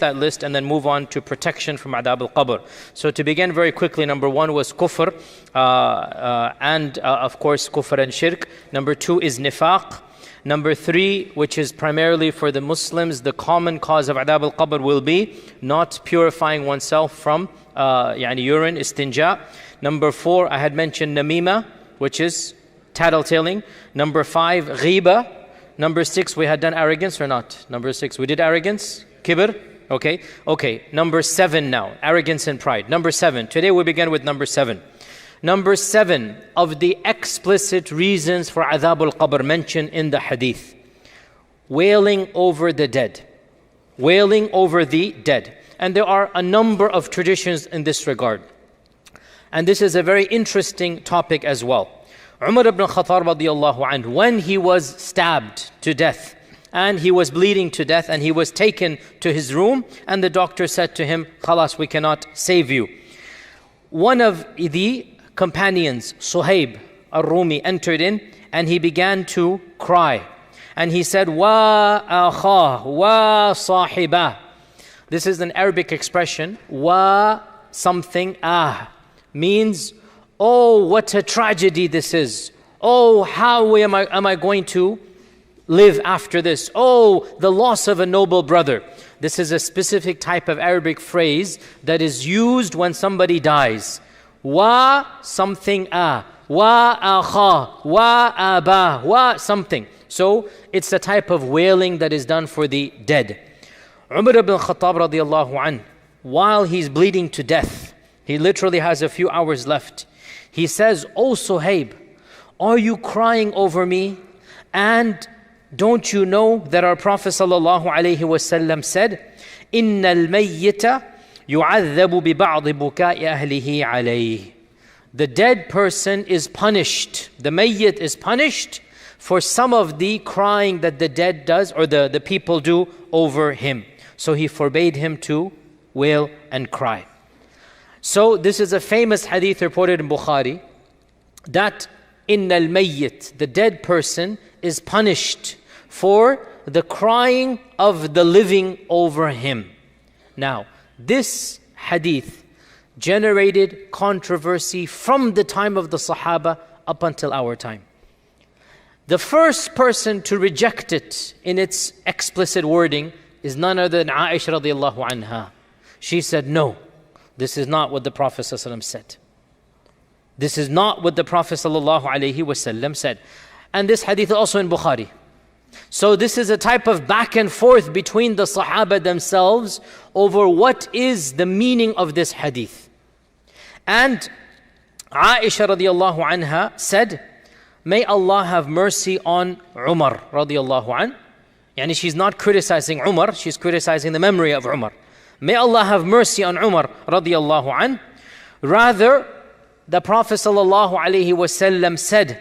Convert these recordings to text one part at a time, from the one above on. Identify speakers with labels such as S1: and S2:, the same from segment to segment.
S1: that list and then move on to protection from adab al-qabr. So to begin very quickly, number 1 was kufr, and of course kufr and shirk. Number 2 is nifaq. Number 3, which is primarily for the Muslims, the common cause of adab al-qabr will be not purifying oneself from urine, istinja. Number 4, I had mentioned namima, which is tattletelling. Number 5, ghiba. Number 6, we had done arrogance or not? Number 6, we did arrogance, kibr. Okay. Number 7 now, arrogance and pride. Number 7, today we begin with number 7. Number 7 of the explicit reasons for adhab al-qabr mentioned in the hadith. Wailing over the dead. Wailing over the dead. And there are a number of traditions in this regard. And this is a very interesting topic as well. Umar ibn Khattab radiyallahu anhu, when he was stabbed to death, and he was bleeding to death, and he was taken to his room, and the doctor said to him, "Khalas, we cannot save you." One of the companions, Suhaib al-Rumi, entered in and he began to cry. And he said, "Wa akha, wa sahiba." This is an Arabic expression. Wa something means, oh, what a tragedy this is. Oh, how am I going to live after this? Oh, the loss of a noble brother. This is a specific type of Arabic phrase that is used when somebody dies. Wa something wa akha, wa aba, wa something. So it's a type of wailing that is done for the dead. Umar ibn Khattab radiyallahu anh, while he's bleeding to death, he literally has a few hours left. He says, "Oh Suhaib, are you crying over me? And don't you know that our Prophet sallallahu alaihi wasallam said, إِنَّ الْمَيِّتَ يُعَذَّبُ بِبَعْضِ بُكَاءِ أَهْلِهِ عَلَيْهِ." The dead person is punished. The mayyit is punished for some of the crying that the dead does or the people do over him. So he forbade him to wail and cry. So this is a famous hadith reported in Bukhari that إِنَّ الْمَيِّتِ, the dead person is punished for the crying of the living over him. Now, this hadith generated controversy from the time of the Sahaba up until our time. The first person to reject it in its explicit wording is none other than Aisha radiallahu anha. She said, "No, this is not what the Prophet ﷺ said. This is not what the Prophet ﷺ said." And this hadith is also in Bukhari. So this is a type of back and forth between the Sahaba themselves over what is the meaning of this hadith. And Aisha radiallahu anha said, "May Allah have mercy on Umar radiallahu anh." Yani she's not criticizing Umar, she's criticizing the memory of Umar. "May Allah have mercy on Umar radiallahu anh." Rather, the Prophet sallallahu alaihi wasallam said,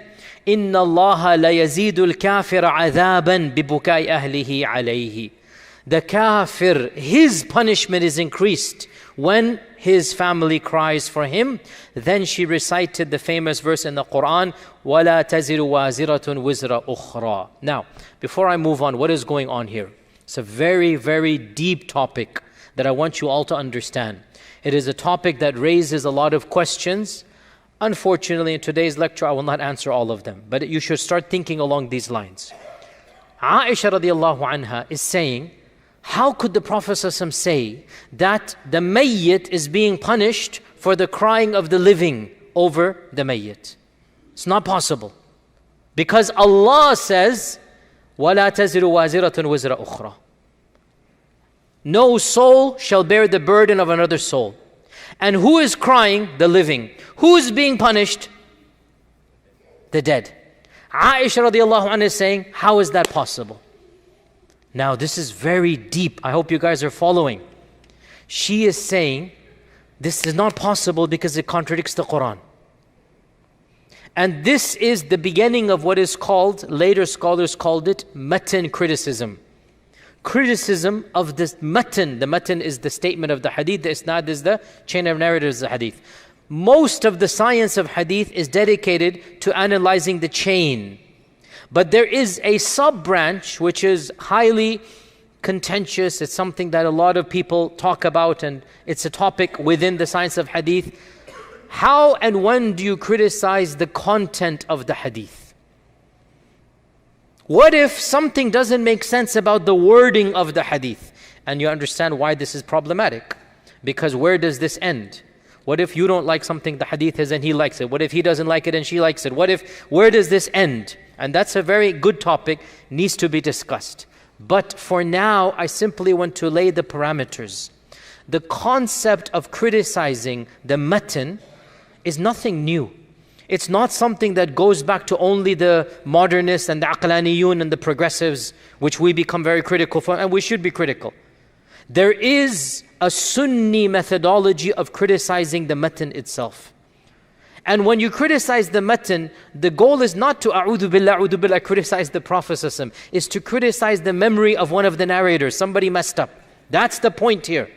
S1: إِنَّ اللَّهَ لَيَزِيدُ الْكَافِرَ عَذَابًا بِبُكَاءِ أَهْلِهِ عَلَيْهِ. The kafir, his punishment is increased when his family cries for him. Then she recited the famous verse in the Quran, وَلَا تَزِرُ وَازِرَةٌ وِزْرَ أُخْرَى. Now, before I move on, what is going on here? It's a very, very deep topic that I want you all to understand. It is a topic that raises a lot of questions. Unfortunately, in today's lecture, I will not answer all of them, but you should start thinking along these lines. Aisha radiallahu anha is saying, how could the Prophet ﷺ say that the mayyit is being punished for the crying of the living over the mayyit? It's not possible. Because Allah says, وَلَا تَزِرُ وَازِرَةٌ وِزْرَ أُخْرَى. No soul shall bear the burden of another soul. And who is crying? The living. Who is being punished? The dead. Aisha radiallahu anha is saying, how is that possible? Now this is very deep. I hope you guys are following. She is saying, this is not possible because it contradicts the Quran. And this is the beginning of what is called, later scholars called it, matan criticism. Criticism of this matan. The matan is the statement of the hadith, the isnad is the chain of narrators of the hadith. Most of the science of hadith is dedicated to analyzing the chain. But there is a sub-branch which is highly contentious. It's something that a lot of people talk about, and it's a topic within the science of hadith. How and when do you criticize the content of the hadith? What if something doesn't make sense about the wording of the hadith? And you understand why this is problematic. Because where does this end? What if you don't like something the hadith is and he likes it? What if he doesn't like it and she likes it? Where does this end? And that's a very good topic, needs to be discussed. But for now, I simply want to lay the parameters. The concept of criticizing the matan is nothing new. It's not something that goes back to only the modernists and the aqlaniyun and the progressives, which we become very critical for, and we should be critical. There is a Sunni methodology of criticizing the matan itself. And when you criticize the matan, the goal is not to a'udhu billah, criticize the Prophet is to criticize the memory of one of the narrators. Somebody messed up. That's the point here.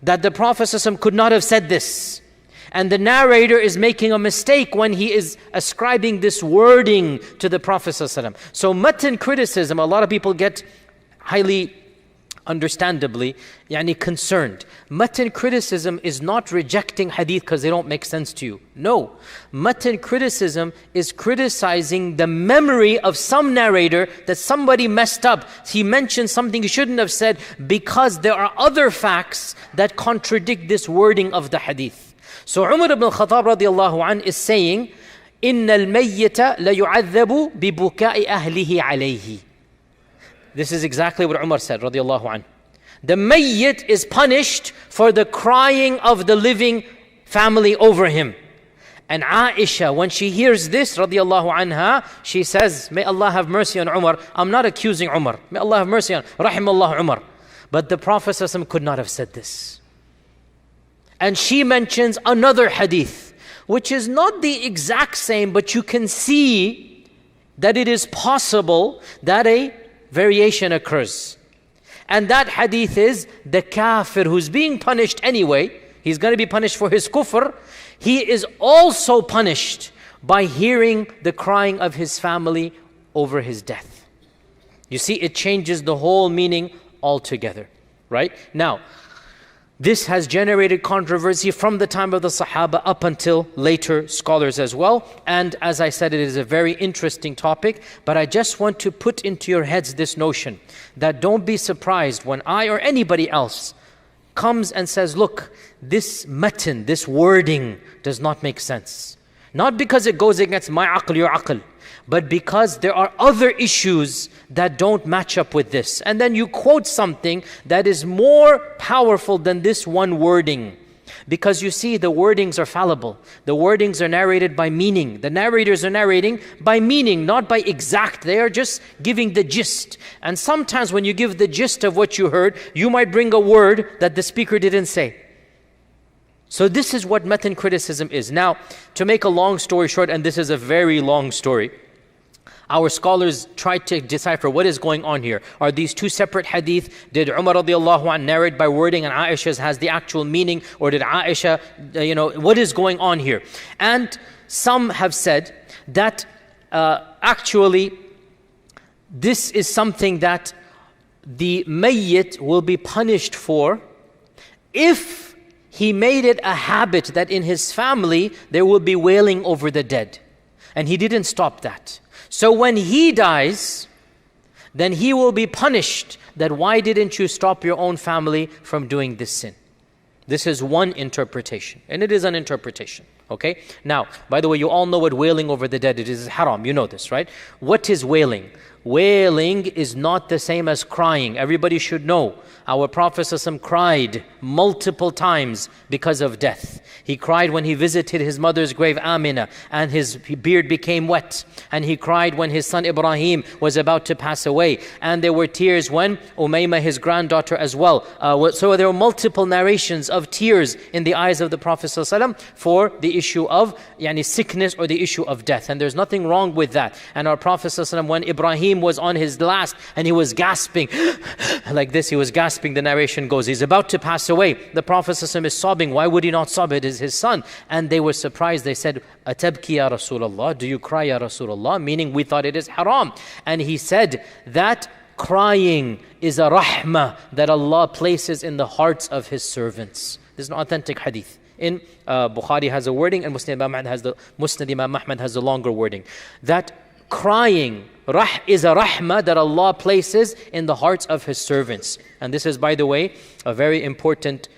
S1: That the Prophet could not have said this. And the narrator is making a mistake when he is ascribing this wording to the Prophet. So matan criticism, a lot of people get highly, understandably, concerned. Matan criticism is not rejecting hadith because they don't make sense to you. No. Matan criticism is criticizing the memory of some narrator that somebody messed up. He mentioned something he shouldn't have said because there are other facts that contradict this wording of the hadith. So Umar ibn al-Khattab radiallahu anh is saying, إِنَّ الْمَيِّةَ لَيُعَذَّبُ بِبُكَاءِ أَهْلِهِ عَلَيْهِ. This is exactly what Umar said, radiallahu anh. The mayyit is punished for the crying of the living family over him. And Aisha, when she hears this, radiallahu anha, she says, may Allah have mercy on Umar. I'm not accusing Umar. May Allah have mercy on, rahimallahu Umar. But the Prophet ﷺ could not have said this. And she mentions another hadith, which is not the exact same, but you can see that it is possible that a variation occurs. And that hadith is the kafir who's being punished anyway, he's going to be punished for his kufr, he is also punished by hearing the crying of his family over his death. You see, it changes the whole meaning altogether, right? Now, this has generated controversy from the time of the Sahaba up until later scholars as well. And as I said, it is a very interesting topic. But I just want to put into your heads this notion that don't be surprised when I or anybody else comes and says, look, this matan, this wording does not make sense. Not because it goes against my aql, your aql, but because there are other issues that don't match up with this. And then you quote something that is more powerful than this one wording. Because you see, the wordings are fallible. The wordings are narrated by meaning. The narrators are narrating by meaning, not by exact. They are just giving the gist. And sometimes when you give the gist of what you heard, you might bring a word that the speaker didn't say. So this is what matan criticism is. Now, to make a long story short, and this is a very long story, our scholars tried to decipher what is going on here. Are these two separate hadith? Did Umar radiallahu anh narrate by wording and Aisha has the actual meaning? Or did Aisha, what is going on here? And some have said that actually this is something that the mayyit will be punished for if he made it a habit that in his family there will be wailing over the dead. And he didn't stop that. So when he dies, then he will be punished that why didn't you stop your own family from doing this sin? This is one interpretation, and it is an interpretation, okay? Now, by the way, you all know what wailing over the dead, it is haram, you know this, right? What is wailing? Wailing is not the same as crying. Everybody should know. Our Prophet ﷺ cried multiple times because of death. He cried when he visited his mother's grave, Amina, and his beard became wet. And he cried when his son Ibrahim was about to pass away. And there were tears when Umaymah, his granddaughter as well. So there were multiple narrations of tears in the eyes of the Prophet ﷺ for the issue of sickness or the issue of death. And there's nothing wrong with that. And our Prophet ﷺ, when Ibrahim was on his last and he was gasping like this, he was gasping, the narration goes, he's about to pass away. The Prophet ﷺ is sobbing. Why would he not sob? It is his son. And they were surprised. They said, Atabki ya Rasulullah, do you cry ya Rasulullah? Meaning we thought it is haram. And he said that crying is a rahmah that Allah places in the hearts of His servants. This is an authentic hadith. In Bukhari has a wording, and Musnad Imam Ahmad has a longer wording. That crying is a rahmah that Allah places in the hearts of His servants. And this is, by the way, a very important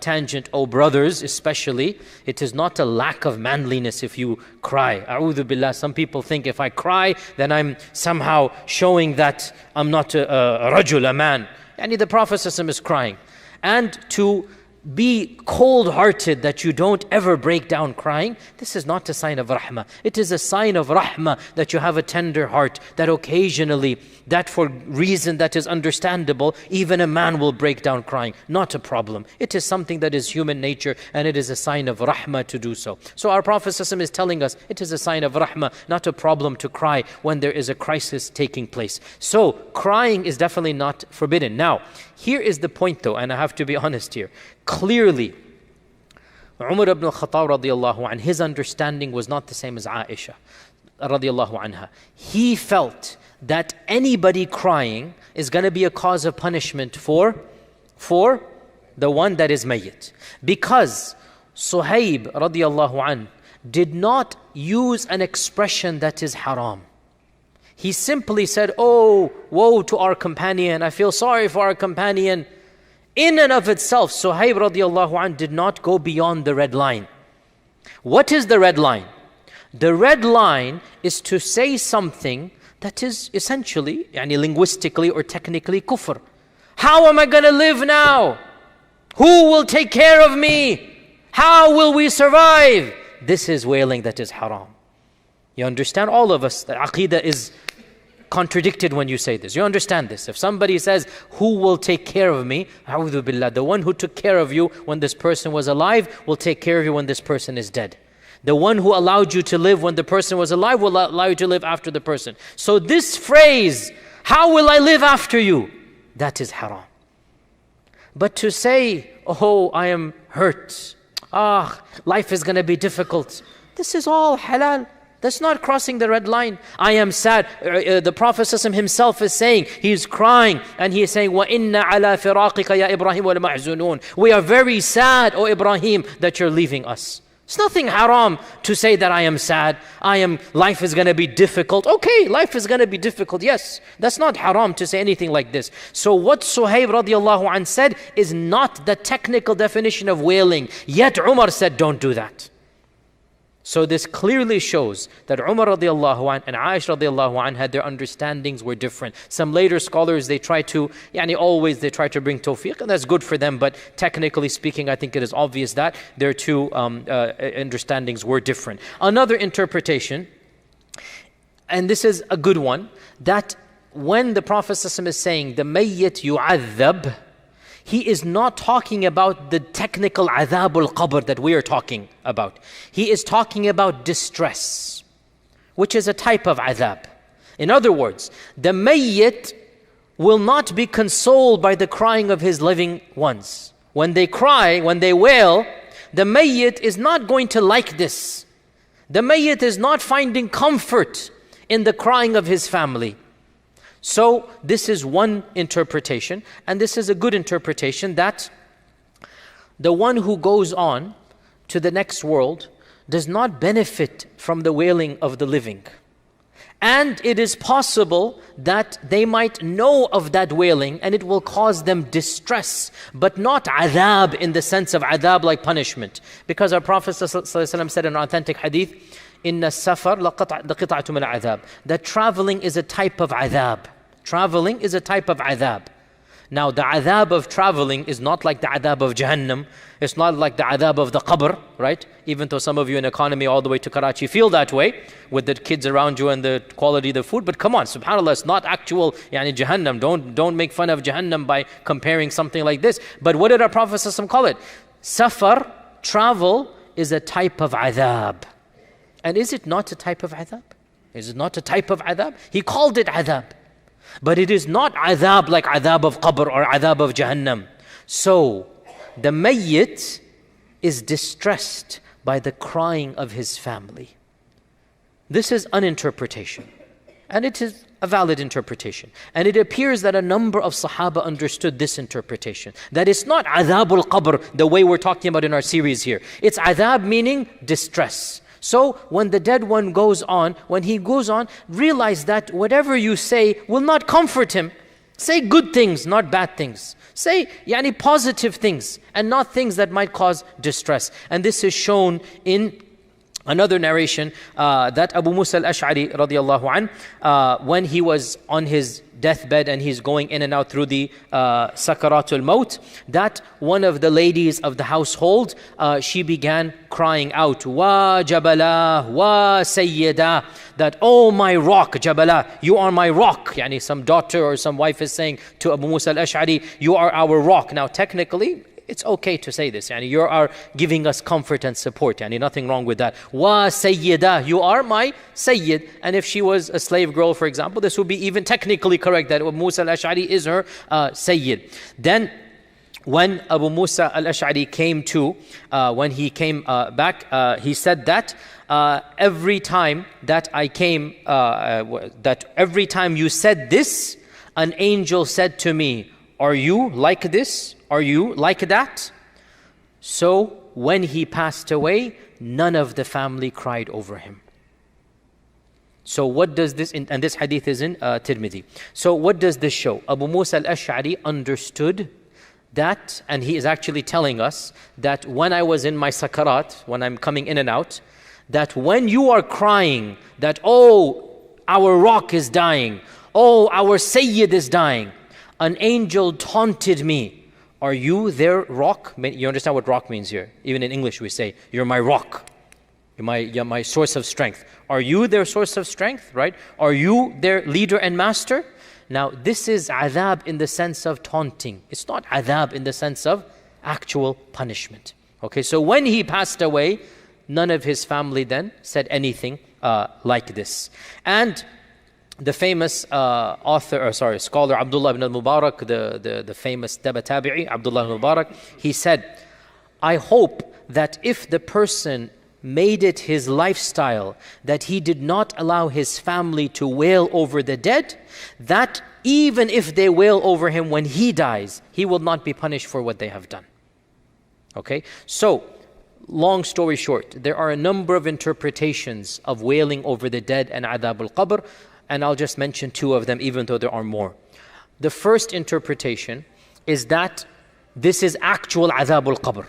S1: tangent, oh brothers especially. It is not a lack of manliness if you cry. A'udhu billah. Some people think if I cry, then I'm somehow showing that I'm not a rajul, a man. The Prophet ﷺ is crying. And to be cold-hearted, that you don't ever break down crying, this is not a sign of rahmah. It is a sign of rahmah that you have a tender heart, that occasionally, that for reason that is understandable, even a man will break down crying. Not a problem. It is something that is human nature, and it is a sign of rahmah to do so. So our Prophet ﷺ is telling us it is a sign of rahmah, not a problem to cry when there is a crisis taking place. So crying is definitely not forbidden. Now, here is the point though, and I have to be honest here. Clearly, Umar ibn al-Khattab radiallahu anh, his understanding was not the same as Aisha radiallahu anha. He felt that anybody crying is going to be a cause of punishment for the one that is mayyit. Because Suhaib radiallahu anh did not use an expression that is haram. He simply said, oh, woe to our companion, I feel sorry for our companion. In and of itself, Suhaib radiallahu anh did not go beyond the red line. What is the red line? The red line is to say something that is essentially, linguistically or technically kufr. How am I going to live now? Who will take care of me? How will we survive? This is wailing that is haram. You understand? All of us, the aqidah is contradicted when you say this. You understand this? If somebody says, who will take care of me? A'udhu billah. The one who took care of you when this person was alive will take care of you when this person is dead. The one who allowed you to live when the person was alive will allow you to live after the person. So this phrase, how will I live after you? That is haram. But to say, oh, I am hurt. Life is going to be difficult. This is all halal. That's not crossing the red line. I am sad. The Prophet ﷺ himself is saying, he is crying and he is saying, وَإِنَّ عَلَى فِرَاقِكَ يَا إِبْرَاهِيمُ وَلَمَحْزُنُونَ. We are very sad, O Ibrahim, that you're leaving us. It's nothing haram to say that I am sad. Life is going to be difficult. Okay, life is going to be difficult. Yes, that's not haram to say anything like this. So what Suhaib radiallahu anh said is not the technical definition of wailing. Yet Umar said, don't do that. So this clearly shows that Umar radiallahu anh and Aisha radiallahu anh had their understandings were different. Some later scholars, they try to bring tawfiq, and that's good for them, but technically speaking, I think it is obvious that their two understandings were different. Another interpretation, and this is a good one, that when the Prophet ﷺ is saying, the mayyit yu'adhab, he is not talking about the technical adhab al-qabr that we are talking about. He is talking about distress, which is a type of adhab. In other words, the mayyit will not be consoled by the crying of his living ones. When they cry, when they wail, the mayyit is not going to like this. The mayyit is not finding comfort in the crying of his family. So this is one interpretation, and this is a good interpretation, that the one who goes on to the next world does not benefit from the wailing of the living. And it is possible that they might know of that wailing and it will cause them distress, but not adhab in the sense of adhab like punishment. Because our Prophet ﷺ said in an authentic hadith, إِنَّ السَّفَرْ لَقِطَعْتُ مِنَ الْعَذَابِ, that traveling is a type of adhab. Traveling is a type of adhab. Now the adhab of traveling is not like the adhab of Jahannam. It's not like the adhab of the qabr, right? Even though some of you in economy all the way to Karachi feel that way with the kids around you and the quality of the food. But come on, subhanAllah, it's not actual Jahannam. Don't make fun of Jahannam by comparing something like this. But what did our Prophet ﷺ call it? Safar, travel, is a type of adhab. And is it not a type of adhab? Is it not a type of adhab? He called it adhab. But it is not adhab like adhab of qabr or adhab of Jahannam. So, the mayyit is distressed by the crying of his family. This is an interpretation. And it is a valid interpretation. And it appears that a number of Sahaba understood this interpretation. That it's not adhabul qabr, the way we're talking about in our series here. It's adhab meaning distress. So when the dead one goes on, when he goes on, realize that whatever you say will not comfort him. Say good things, not bad things. Say positive things and not things that might cause distress. And this is shown in another narration that Abu Musa al-Ash'ari radiallahu anh, when he was on his deathbed and he's going in and out through the sakaratul maut, that one of the ladies of the household, she began crying out, wa jabala, wa sayyida, that, oh my rock, jabala, you are my rock. Yani some daughter or some wife is saying to Abu Musa al-Ash'ari, you are our rock. Now technically, it's okay to say this. Yani you are giving us comfort and support. Yani nothing wrong with that. Wa sayyida, you are my sayyid. And if she was a slave girl, for example, this would be even technically correct that Abu Musa al-Ash'ari is her sayyid. Then when Abu Musa al-Ash'ari came to, when he came back, he said that every time that I came, that every time you said this, an angel said to me, are you like this? Are you like that? So when he passed away, none of the family cried over him. So what does this, and this hadith is in Tirmidhi. So what does this show? Abu Musa al-Ash'ari understood that, and he is actually telling us that when I was in my sakarat, when I'm coming in and out, that when you are crying that, oh, our rock is dying, oh, our sayyid is dying, an angel taunted me. Are you their rock? You understand what rock means here? Even in English we say, you're my rock. You're my source of strength. Are you their source of strength, right? Are you their leader and master? Now this is adhab in the sense of taunting. It's not adhab in the sense of actual punishment. Okay, so when he passed away, none of his family then said anything like this. And the famous scholar Abdullah ibn al-Mubarak, the famous tabi'i, Abdullah ibn al-Mubarak, he said, I hope that if the person made it his lifestyle that he did not allow his family to wail over the dead, that even if they wail over him when he dies, he will not be punished for what they have done. Okay, so long story short, there are a number of interpretations of wailing over the dead and adhab al-qabr, and I'll just mention two of them even though there are more. The first interpretation is that this is actual adhab al-qabr,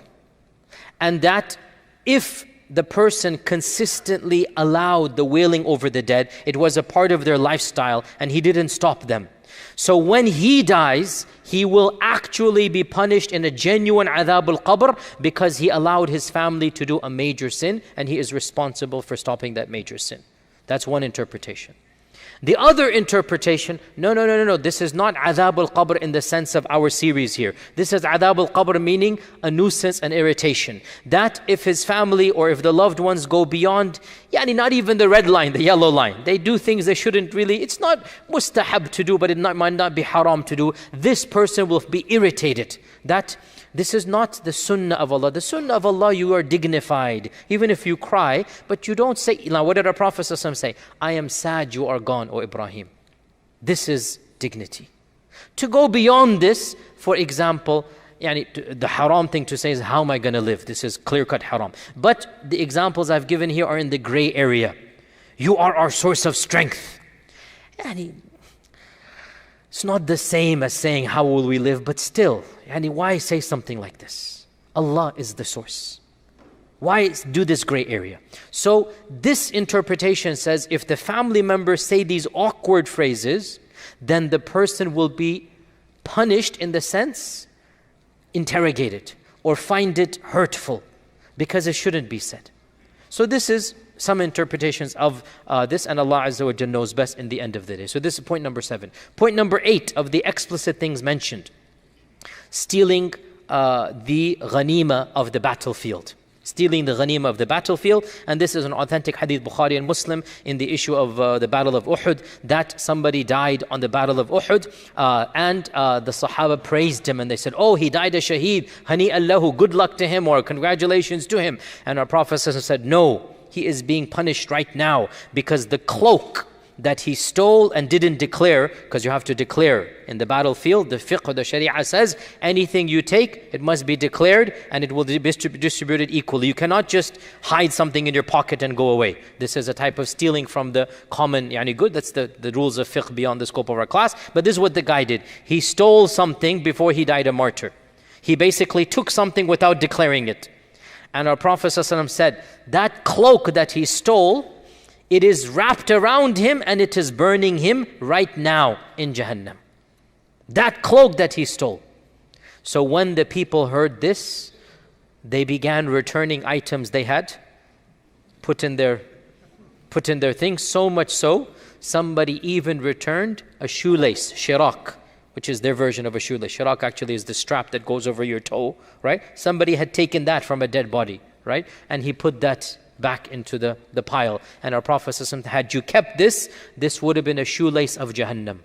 S1: and that if the person consistently allowed the wailing over the dead, it was a part of their lifestyle and he didn't stop them. So when he dies, he will actually be punished in a genuine adhab al-qabr because he allowed his family to do a major sin and he is responsible for stopping that major sin. That's one interpretation. The other interpretation, no, this is not adhab al-qabr in the sense of our series here. This is adhab al-qabr meaning a nuisance and irritation. That if his family or if the loved ones go beyond, not even the red line, the yellow line, they do things they shouldn't really, it's not mustahab to do, but it might not be haram to do, this person will be irritated. That this is not the sunnah of Allah. The sunnah of Allah, you are dignified. Even if you cry, but you don't say, now what did our Prophet say? I am sad you are gone, O Ibrahim. This is dignity. To go beyond this, for example, the haram thing to say is, how am I going to live? This is clear-cut haram. But the examples I've given here are in the gray area. You are our source of strength. It's not the same as saying, how will we live? But still, why say something like this? Allah is the source. Why do this gray area? So this interpretation says, if the family members say these awkward phrases, then the person will be punished in the sense, interrogated, or find it hurtful, because it shouldn't be said. So this is some interpretations of this, and Allah Azza wa Jalla knows best in the end of the day. So this is point number 7. Point number 8 of the explicit things mentioned: stealing the ghanima of the battlefield. Stealing the ghanima of the battlefield. And this is an authentic hadith, Bukhari and Muslim, in the issue of the battle of Uhud, that somebody died on the battle of Uhud, and the Sahaba praised him and they said, oh, he died a shaheed, hani allahu, good luck to him, or congratulations to him. And our Prophet said, no, he is being punished right now because the cloak that he stole and didn't declare, because you have to declare in the battlefield. The fiqh of the sharia says anything you take, it must be declared and it will be distributed equally. You cannot just hide something in your pocket and go away. This is a type of stealing from the common good. That's the rules of fiqh beyond the scope of our class. But this is what the guy did. He stole something before he died a martyr. He basically took something without declaring it. And our Prophet ﷺ said, that cloak that he stole, it is wrapped around him and it is burning him right now in Jahannam. That cloak that he stole. So when the people heard this, they began returning items they had put in their things. So much so, somebody even returned a shoelace, shirak, which is their version of a shoelace. Shirak actually is the strap that goes over your toe, right? Somebody had taken that from a dead body, right? And he put that back into the pile. And our Prophet ﷺ, had you kept this, this would have been a shoelace of Jahannam.